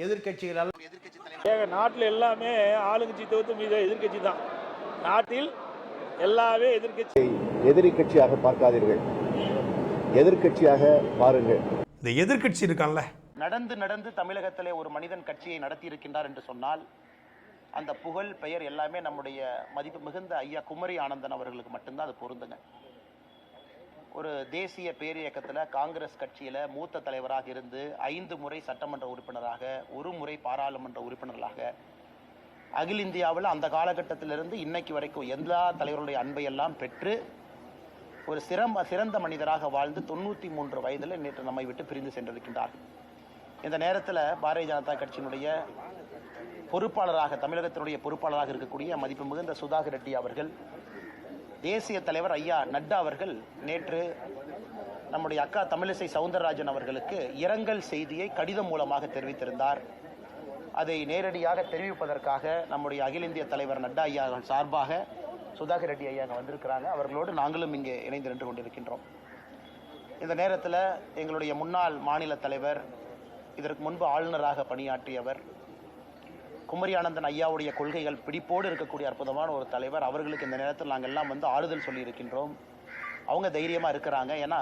எதிர்க்கட்சிகளால் நாட்டில் எல்லாமே ஆளுங்கட்சி தவிர்த்து மீது எதிர்க்கட்சி தான். நாட்டில் எல்லாமே எதிர்க்கட்சி. எதிரி கட்சியாக பார்க்காதீர்கள், எதிர்க்கட்சியாக பாருங்கள். இந்த எதிர்க்கட்சி இருக்கான்ல, நடந்து தமிழகத்திலே ஒரு மனிதன் கட்சியை நடத்தி இருக்கின்றார் என்று சொன்னால் அந்த புகழ் பெயர் எல்லாமே நம்முடைய மதிப்பு மிகுந்த ஐயா குமரி ஆனந்தன் அவர்களுக்கு மட்டும்தான் அது பொருந்துங்க. ஒரு தேசிய பேரியக்கத்தில் காங்கிரஸ் கட்சியில் மூத்த தலைவராக இருந்து 5 முறை சட்டமன்ற உறுப்பினராக, 1 முறை பாராளுமன்ற உறுப்பினர்களாக, அகில இந்தியாவில் அந்த காலகட்டத்திலிருந்து இன்னைக்கு வரைக்கும் எல்லா தலைவர்களுடைய அன்பையெல்லாம் பெற்று ஒரு சிறந்த மனிதராக வாழ்ந்து 93 வயதில் நேற்று நம்மை விட்டு பிரிந்து சென்றிருக்கின்றார். இந்த நேரத்தில் பாரதிய ஜனதா கட்சியினுடைய பொறுப்பாளராக, தமிழகத்தினுடைய பொறுப்பாளராக இருக்கக்கூடிய மதிப்பு மிகுந்த சுதாகர் ரெட்டி அவர்கள், தேசிய தலைவர் ஐயா நட்டா அவர்கள் நேற்று நம்முடைய அக்கா தமிழிசை சவுந்தரராஜன் அவர்களுக்கு இரங்கல் செய்தியை கடிதம் மூலமாக தெரிவித்திருந்தார். அதை நேரடியாக தெரிவிப்பதற்காக நம்முடைய அகில இந்திய தலைவர் நட்டா ஐயா சார்பாக சுதாகர் ரெட்டி ஐயா வந்திருக்கிறாங்க. அவர்களோடு நாங்களும் இங்கே இணைந்து நின்று கொண்டிருக்கின்றோம். இந்த நேரத்தில் எங்களுடைய முன்னாள் மாநில தலைவர், இதற்கு முன்பு ஆளுநராக பணியாற்றியவர், குமரி ஆனந்தன் ஐயாவுடைய கொள்கைகள் பிடிப்போடு இருக்கக்கூடிய அற்புதமான ஒரு தலைவர், அவர்களுக்கு இந்த நேரத்தில் நாங்கள் எல்லாம் ஆறுதல் சொல்லி இருக்கின்றோம். அவங்க தைரியமாக இருக்கிறாங்க. ஏன்னா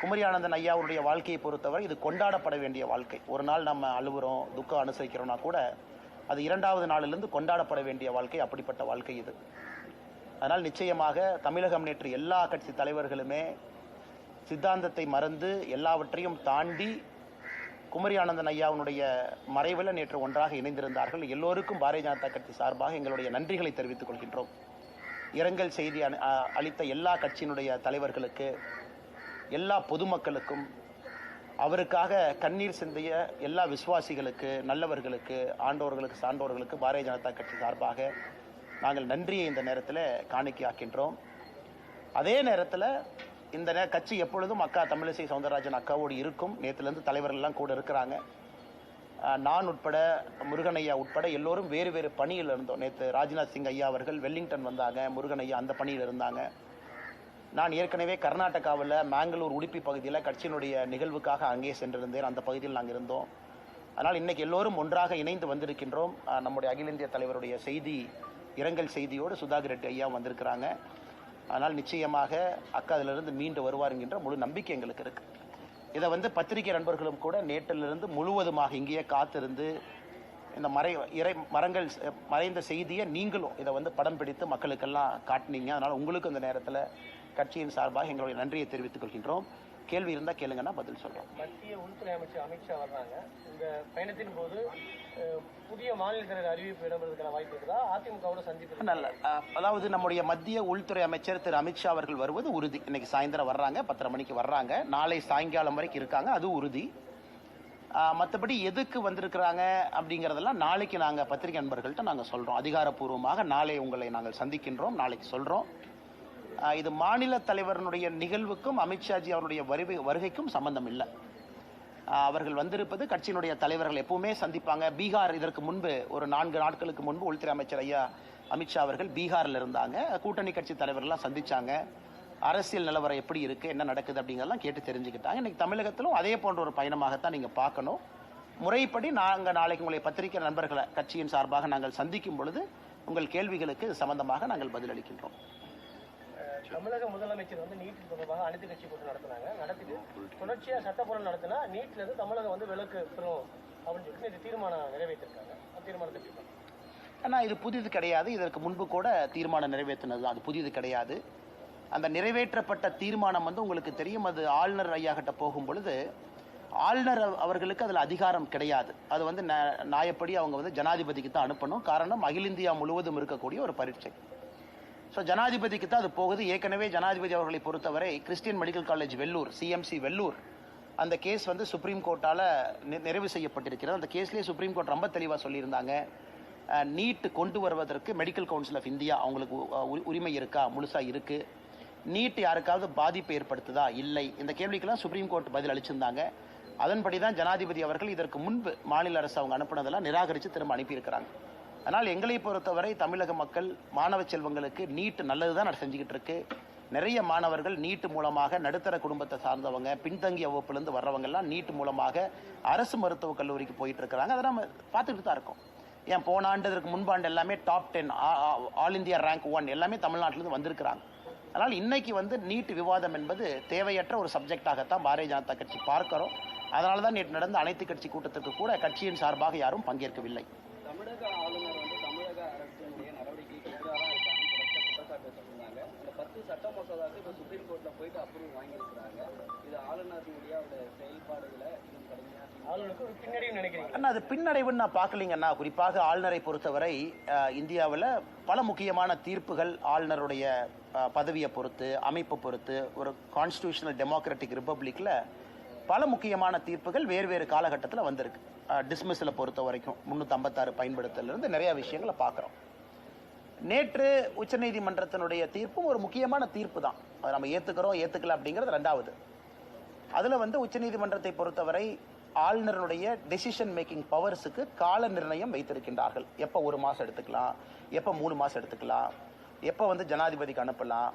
குமரி ஆனந்தன் ஐயாவுடைய வாழ்க்கையை பொறுத்தவரை இது கொண்டாடப்பட வேண்டிய வாழ்க்கை. ஒரு நாள் நம்ம அழுவுறோம், துக்கம் அனுசரிக்கிறோம்னா கூட அது 2வது நாளிலிருந்து கொண்டாடப்பட வேண்டிய வாழ்க்கை. அப்படிப்பட்ட வாழ்க்கை இது. அதனால் நிச்சயமாக தமிழகம் நேற்று எல்லா கட்சி தலைவர்களுமே சித்தாந்தத்தை மறந்து எல்லாவற்றையும் தாண்டி குமரி ஆனந்தன் ஐயாவுடைய மறைவில் நேற்று ஒன்றாக இணைந்திருந்தார்கள். எல்லோருக்கும் பாரதிய ஜனதா கட்சி சார்பாக எங்களுடைய நன்றிகளை தெரிவித்துக் கொள்கின்றோம். இரங்கல் செய்தி அளித்த எல்லா கட்சியினுடைய தலைவர்களுக்கு, எல்லா பொதுமக்களுக்கும், அவருக்காக கண்ணீர் சிந்திய எல்லா விசுவாசிகளுக்கு, நல்லவர்களுக்கு, ஆண்டோர்களுக்கு, சான்றோர்களுக்கு பாரதிய ஜனதா கட்சி சார்பாக நாங்கள் நன்றியை இந்த நேரத்தில் காணிக்கையாக்கின்றோம். அதே நேரத்தில் இந்த கட்சி எப்பொழுதும் அக்கா தமிழிசை சவுந்தரராஜன் அக்காவோடு இருக்கும். நேற்றுலேருந்து தலைவர்கள்லாம் கூட இருக்கிறாங்க. நான் உட்பட, முருகன் ஐயா உட்பட எல்லோரும் வேறு வேறு பணியில் இருந்தோம். நேற்று ராஜ்நாத் சிங் ஐயா அவர்கள் வெல்லிங்டன் வந்தாங்க, முருகன் ஐயா அந்த பணியில் இருந்தாங்க. நான் ஏற்கனவே கர்நாடகாவில் மேங்களூர் உடுப்பி பகுதியில் கட்சியினுடைய நிகழ்வுக்காக அங்கே சென்றிருந்தேன். அந்த பகுதியில் நாங்கள் இருந்தோம். அதனால் இன்றைக்கி எல்லோரும் ஒன்றாக இணைந்து வந்திருக்கின்றோம். நம்முடைய அகில இந்திய தலைவருடைய செய்தி, இரங்கல் செய்தியோடு சுதாகர் ரெட்டி ஐயா வந்திருக்கிறாங்க. ஆனால் நிச்சயமாக அக்கா அதிலிருந்து மீண்டு வருவாருங்கின்ற முழு நம்பிக்கை எங்களுக்கு இருக்குது. இதை பத்திரிகை நண்பர்களும் கூட நேற்றிலிருந்து முழுவதுமாக இங்கேயே காத்திருந்து இந்த மரங்கள் மறைந்த செய்தியை நீங்களும் இதை படம் பிடித்து மக்களுக்கெல்லாம் காட்டினீங்க. அதனால் உங்களுக்கு இந்த நேரத்தில் கட்சியின் சார்பாக எங்களுடைய நன்றியை தெரிவித்துக் கொள்கின்றோம். கேள்வி இருந்தால் கேளுங்கன்னா பதில் சொல்கிறோம். மத்திய உள்துறை அமைச்சர் அமித்ஷா வர்றாங்க. இந்த பயணத்தின் போது புதிய மாநில தலைவர் அறிவிப்பு இடம்பெறதுக்கான வாய்ப்பு இருக்குதா? அதிமுகவோட சந்திப்பு நல்ல, அதாவது நம்முடைய மத்திய உள்துறை அமைச்சர் திரு அமித்ஷா அவர்கள் வருவது உறுதி. இன்னைக்கு சாயந்தரம் வர்றாங்க, 10:30 மணிக்கு வர்றாங்க. நாளை சாயங்காலம் வரைக்கும் இருக்காங்க, அது உறுதி. மற்றபடி எதுக்கு வந்திருக்கிறாங்க அப்படிங்கிறதெல்லாம் நாளைக்கு நாங்கள் பத்திரிகை நண்பர்கள்ட்ட நாங்கள் சொல்கிறோம். அதிகாரப்பூர்வமாக நாளை உங்களை நாங்கள் சந்திக்கின்றோம், நாளைக்கு சொல்கிறோம். இது மாநில தலைவருடைய நிகழ்வுக்கும் அமித்ஷாஜி அவருடைய வருகைக்கும் சம்பந்தம் இல்லை. அவர்கள் வந்திருப்பது கட்சியினுடைய தலைவர்கள் எப்பவுமே சந்திப்பாங்க. பீகார் இதற்கு முன்பு ஒரு 4 நாட்களுக்கு முன்பு உள்துறை அமைச்சர் ஐயா அமித்ஷா அவர்கள் பீகாரில் இருந்தாங்க. கூட்டணி கட்சி தலைவர்கள்லாம் சந்திச்சாங்க. அரசியல் நிலவரம் எப்படி இருக்குது, என்ன நடக்குது அப்படிங்கிறதெல்லாம் கேட்டு தெரிஞ்சுக்கிட்டாங்க. இன்றைக்கி தமிழகத்திலும் அதே போன்ற ஒரு பயணமாகத்தான் நீங்கள் பார்க்கணும். முறைப்படி நாங்கள் நாளைக்கு உங்களை பத்திரிகை நண்பர்களை கட்சியின் சார்பாக நாங்கள் சந்திக்கும் பொழுது உங்கள் கேள்விகளுக்கு சம்பந்தமாக நாங்கள் பதிலளிக்கின்றோம். தமிழக முதலமைச்சர் நீட் தொடர்பாக அனைத்து கட்சி கூட்டம் நடத்திட்டு தொடர்ச்சியாக சட்டப்பூர்வம் நடத்தினா நீட்ல இருந்து தமிழகம் விலக்கு பெறும் அப்படின்னு சொல்லிட்டு இது தீர்மானம் நிறைவேற்றிருக்காங்க. தீர்மானத்தை ஆனால் இது புதிது கிடையாது. இதற்கு முன்பு கூட தீர்மானம் நிறைவேற்றினது, அது புதிது கிடையாது. அந்த நிறைவேற்றப்பட்ட தீர்மானம் உங்களுக்கு தெரியும், அது ஆளுநர் ஐயா கிட்ட போகும் பொழுது ஆளுநர் அவர்களுக்கு அதில் அதிகாரம் கிடையாது. அது நியாயப்படி அவங்க ஜனாதிபதிக்கு தான் அனுப்பணும். காரணம், அகில இந்தியா முழுவதும் இருக்கக்கூடிய ஒரு பரீட்சை. ஸோ ஜனாதிபதிக்கு தான் அது போகுது. ஏற்கனவே ஜனாதிபதி அவர்களை பொறுத்தவரை Christian medical college Vellore, CMC Vellore, அந்த கேஸ் சுப்ரீம் கோர்ட்டால் நிறைவு செய்யப்பட்டிருக்கிறது. அந்த கேஸ்லேயே சுப்ரீம் கோர்ட் ரொம்ப தெளிவாக சொல்லியிருந்தாங்க, நீட் கொண்டு வருவதற்கு மெடிக்கல் கவுன்சில் ஆஃப் இந்தியா அவங்களுக்கு உரிமை இருக்கா, முழுசாக இருக்குது. நீட் யாருக்காவது பாதிப்பு ஏற்படுத்துதா, இல்லை. இந்த கேள்விக்கெல்லாம் சுப்ரீம் கோர்ட் பதில் அளிச்சிருந்தாங்க. அதன்படி தான் ஜனாதிபதி அவர்கள் இதற்கு முன்பு மாநில அரசு அவங்க அனுப்புனதெல்லாம் நிராகரித்து திரும்ப அனுப்பியிருக்கிறாங்க. அதனால் எங்களை பொறுத்தவரை தமிழக மக்கள், மாணவ செல்வங்களுக்கு நீட் நல்லது தான் செஞ்சுக்கிட்டு இருக்கு. நிறைய மாணவர்கள் நீட் மூலமாக நடுத்தர குடும்பத்தை சார்ந்தவங்க, பின்தங்கிய வகுப்புலேருந்து வர்றவங்கெல்லாம் நீட் மூலமாக அரசு மருத்துவக் கல்லூரிக்கு போயிட்டு இருக்கிறாங்க. அதை நம்ம பார்த்துக்கிட்டு தான் இருக்கோம். ஏன் போன ஆண்டு இதற்கு முன்பாண்டு எல்லாமே டாப் 10 ஆல் இந்தியா ரேங்க் 1 எல்லாமே தமிழ்நாட்டிலேருந்து வந்திருக்கிறாங்க. அதனால் இன்னைக்கு வந்து நீட் விவாதம் என்பது தேவையற்ற ஒரு சப்ஜெக்டாகத்தான் பாரதிய ஜனதா கட்சி பார்க்கிறோம். அதனால தான் நேற்று நடந்த அனைத்து கட்சி கூட்டத்திற்கு கூட கட்சியின் சார்பாக யாரும் பங்கேற்கவில்லை. தமிழக ஆளுநர் வந்து தமிழக அரசினுடைய நடவடிக்கைக்கு எதிராக இருக்காங்கன்னு குற்றச்சாட்டு சொல்லியிருந்தாங்க. இந்த 10 சட்ட மசோதாவுக்கு இப்போ சுப்ரீம் கோர்ட்டில் போயிட்டு அப்ரூவ் வாங்கியிருக்கிறாங்க. இது ஆளுநருடைய செயல்பாடுகளை இன்னும் கடுமையாக ஆளுநருக்கு ஒரு பின்னடைவு நினைக்கிறீங்க? அண்ணா, அது பின்னடைவுன்னு நான் பார்க்கலீங்கண்ணா. குறிப்பாக ஆளுநரை பொறுத்தவரை இந்தியாவில் பல முக்கியமான தீர்ப்புகள் ஆளுநருடைய பதவியை பொறுத்து, அமைப்பு பொறுத்து, ஒரு கான்ஸ்டிடியூஷனல் டெமோக்ராட்டிக் ரிப்பப்ளிக்கில் பல முக்கியமான தீர்ப்புகள் வேறு காலகட்டத்தில் வந்திருக்கு. டிஸ்மிஸில் பொறுத்த வரைக்கும் 356 பயன்படுத்தலிருந்து நிறைய விஷயங்களை பார்க்குறோம். நேற்று உச்சநீதிமன்றத்தினுடைய தீர்ப்பும் ஒரு முக்கியமான தீர்ப்பு தான். அதை நம்ம ஏற்றுக்கல அப்படிங்கிறது ரெண்டாவது. அதில் வந்து உச்சநீதிமன்றத்தை பொறுத்தவரை ஆளுநருடைய டெசிஷன் மேக்கிங் பவர்ஸுக்கு கால நிர்ணயம் வைத்திருக்கின்றார்கள். எப்போ 1 மாதம் எடுத்துக்கலாம், எப்போ 3 மாதம் எடுத்துக்கலாம், எப்போ வந்து ஜனாதிபதிக்கு அனுப்பலாம்,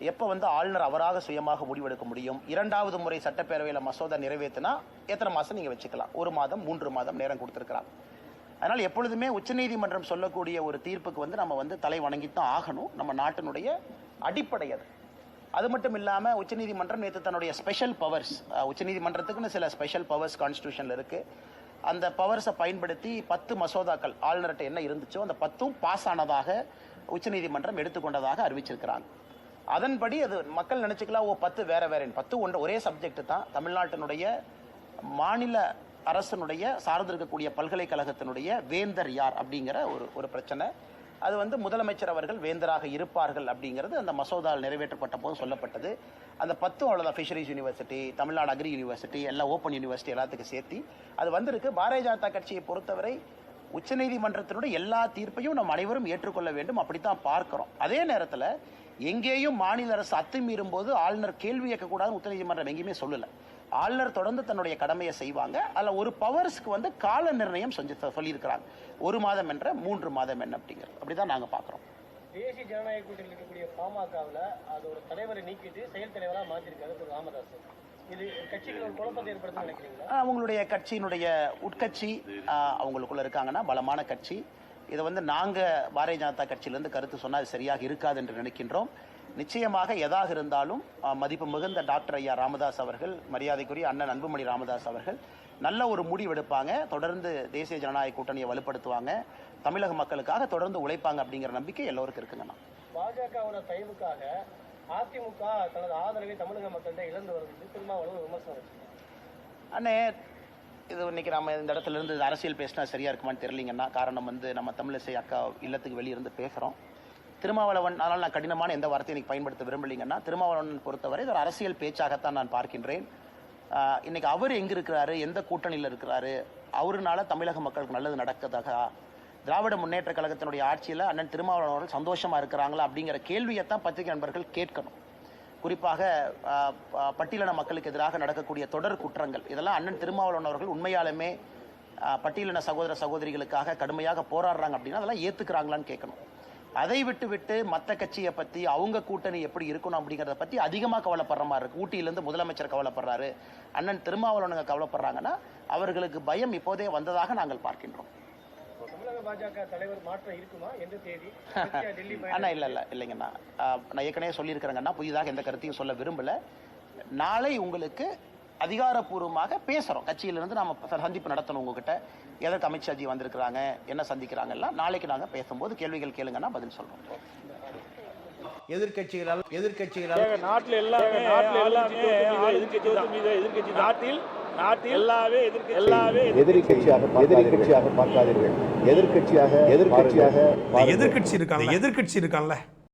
எப்போ வந்து ஆளுநர் அவராக சுயமாக முடிவெடுக்க முடியும், 2வது முறை சட்டப்பேரவையில் மசோதா நிறைவேற்றினா எத்தனை மாதம் நீங்கள் வச்சுக்கலாம், 1 மாதம் 3 மாதம் நேரம் கொடுத்துருக்கிறாங்க. அதனால் எப்பொழுதுமே உச்சநீதிமன்றம் சொல்லக்கூடிய ஒரு தீர்ப்புக்கு வந்து நம்ம வந்து தலை வணங்கித்தான் ஆகணும். நம்ம நாட்டினுடைய அடிப்படை அது. அது மட்டும் இல்லாமல் உச்சநீதிமன்றம் நேற்று தன்னுடைய ஸ்பெஷல் பவர்ஸ், உச்சநீதிமன்றத்துக்குன்னு சில ஸ்பெஷல் பவர்ஸ் கான்ஸ்டியூஷனில் இருக்குது. அந்த பவர்ஸை பயன்படுத்தி 10 மசோதாக்கள் ஆளுநர்கிட்ட என்ன இருந்துச்சோ அந்த 10ம் பாஸ் ஆனதாக உச்சநீதிமன்றம் எடுத்துக்கொண்டதாக அறிவிச்சிருக்கிறாங்க. அதன்படி அது மக்கள் நினைச்சுக்கலாம், 10 வேற 10 ஒரே சப்ஜெக்ட் தான். தமிழ்நாட்டினுடைய மாநில அரசனுடைய சார்ந்திருக்கக்கூடிய பல்கலைக்கழகத்தினுடைய வேந்தர் யார் அப்படிங்கிற ஒரு பிரச்சனை. அது வந்து முதலமைச்சர் அவர்கள் வேந்தராக இருப்பார்கள் அப்படிங்கிறது அந்த மசோதாவில் நிறைவேற்றப்பட்ட போது சொல்லப்பட்டது. அந்த 10 அவ்வளோதான். Fisheries university, Tamil Nadu agri university, எல்லாம் ஓப்பன் யூனிவர்சிட்டி எல்லாத்துக்கும் சேர்த்து அது வந்திருக்கு. பாரதிய ஜனதா கட்சியை பொறுத்தவரை உச்சநீதிமன்றத்தினுடைய எல்லா தீர்ப்பையும் நம்ம அனைவரும் ஏற்றுக்கொள்ள வேண்டும், அப்படித்தான் பார்க்கிறோம். அதே நேரத்தில் எங்கேயும் மாநில அரசு அத்துமீறும் போது ஆளுநர் கேள்வி கேட்கக்கூடாதுன்னு உச்சநீதிமன்றம் எங்கேயுமே சொல்லலை. ஆளுநர் தொடர்ந்து தன்னுடைய கடமையை செய்வாங்க. அதில் ஒரு பவர்ஸ்க்கு வந்து கால நிர்ணயம் சொல்லியிருக்கிறாங்க. 1 மாதம் என்ற 3 மாதம் என்ன அப்படிங்கிறது அப்படிதான் நாங்கள் பார்க்குறோம். தேசிய ஜனநாயக கூட்டணியில் இருக்கக்கூடிய பாமகவில் அதோட தலைவரை நீக்கிட்டு செயல் தலைவராக மாற்றிருக்காரு திரு ராமதாஸ். இது கட்சிகள் ஒரு குழப்பத்தை ஏற்படுத்த நினைக்கிறீங்களா? அவங்களுடைய கட்சியினுடைய உட்கட்சி அவங்களுக்குள்ள இருக்காங்கன்னா பலமான கட்சி. இதை வந்து நாங்கள் பாரதிய ஜனதா கட்சியிலேருந்து கருத்து சொன்னால் அது சரியாக இருக்காது என்று நினைக்கின்றோம். நிச்சயமாக எதாக இருந்தாலும் மதிப்பு மிகுந்த டாக்டர் ஐயா ராமதாஸ் அவர்கள், மரியாதைக்குரிய அண்ணன் அன்புமணி ராமதாஸ் அவர்கள் நல்ல ஒரு முடிவெடுப்பாங்க. தொடர்ந்து தேசிய ஜனநாயக கூட்டணியை வலுப்படுத்துவாங்க, தமிழக மக்களுக்காக தொடர்ந்து உழைப்பாங்க அப்படிங்கிற நம்பிக்கை எல்லோருக்கும் இருக்குங்கண்ணா. பாஜகவோட தயவுக்காக அதிமுக தனது ஆதரவை தமிழக மக்கள்கிட்ட இழந்து வருவது திருமாவளவன் விமர்சனம். அண்ணே, இது இன்னைக்கு நம்ம இந்த இடத்துல இருந்து அரசியல் பேசினா சரியா இருக்குமான்னு தெரியலீங்கன்னா. காரணம் வந்து நம்ம தமிழிசை அக்கா இல்லத்துக்கு வெளியிருந்து பேசுகிறோம். திருமாவளவன், அதனால் நான் கடினமான எந்த வார்த்தையை இன்னைக்கு பயன்படுத்த விரும்பலைங்கன்னா, திருமாவளவன் பொறுத்தவரை இது ஒரு அரசியல் பேச்சாகத்தான் நான் பார்க்கின்றேன். இன்னைக்கு அவர் எங்கே இருக்கிறாரு, எந்த கூட்டணியில் இருக்கிறாரு, அவருனால தமிழக மக்களுக்கு நல்லது நடக்கதாக, திராவிட முன்னேற்ற கழகத்தினுடைய ஆட்சியில் அண்ணன் திருமாவளவன் அவர்கள் சந்தோஷமாக இருக்கிறாங்களா அப்படிங்கிற கேள்வியைத்தான் பத்திரிகை நண்பர்கள் கேட்கணும். குறிப்பாக பட்டியலின மக்களுக்கு எதிராக நடக்கக்கூடிய தொடர் குற்றங்கள், இதெல்லாம் அண்ணன் திருமாவளவன் அவர்கள் உண்மையாலுமே பட்டியலின சகோதர சகோதரிகளுக்காக கடுமையாக போராடுறாங்க அப்படின்னா அதெல்லாம் ஏற்றுக்கிறாங்களான்னு கேட்கணும். அதை விட்டு மற்ற கட்சியை பற்றி, அவங்க கூட்டணி எப்படி இருக்கணும் அப்படிங்கிறத பற்றி அதிகமாக கவலைப்படுற மாதிரி இருக்குது. ஊட்டியிலேருந்து முதலமைச்சர் கவலைப்படுறாரு, அண்ணன் திருமாவளவனுங்க கவலைப்படுறாங்கன்னா அவர்களுக்கு பயம் இப்போதே வந்ததாக நாங்கள் பார்க்கின்றோம். தமிழக பாஜக தலைவர் மாற்றம் இருக்குமா? எந்த தேதி? அண்ணா இல்லைங்கண்ணா, நான் ஏற்கனவே சொல்லியிருக்கிறேங்கண்ணா, புதிதாக எந்த கருத்தையும் சொல்ல விரும்பலை. நாளை உங்களுக்கு அதிகாரப்பூர்வமாக பேசுகிறோம். கட்சியிலிருந்து நம்ம சந்திப்பு நடத்தணும். உங்ககிட்ட எதற்கு அமித்ஷாஜி வந்திருக்கிறாங்க, என்ன சந்திக்கிறாங்கலாம் நாளைக்கு நாங்கள் பேசும்போது கேள்விகள் கேளுங்கன்னா பதில் சொல்கிறோம். எதிர்கட்சிகளால் நாட்டில் எல்லாமே எதிர்கட்சி நாட்டில் எல்லாமே எதிர்கட்சியாக பார்க்காதீர்கள். எதிர்கட்சியாக எதிர்கட்சி இருக்கான்ல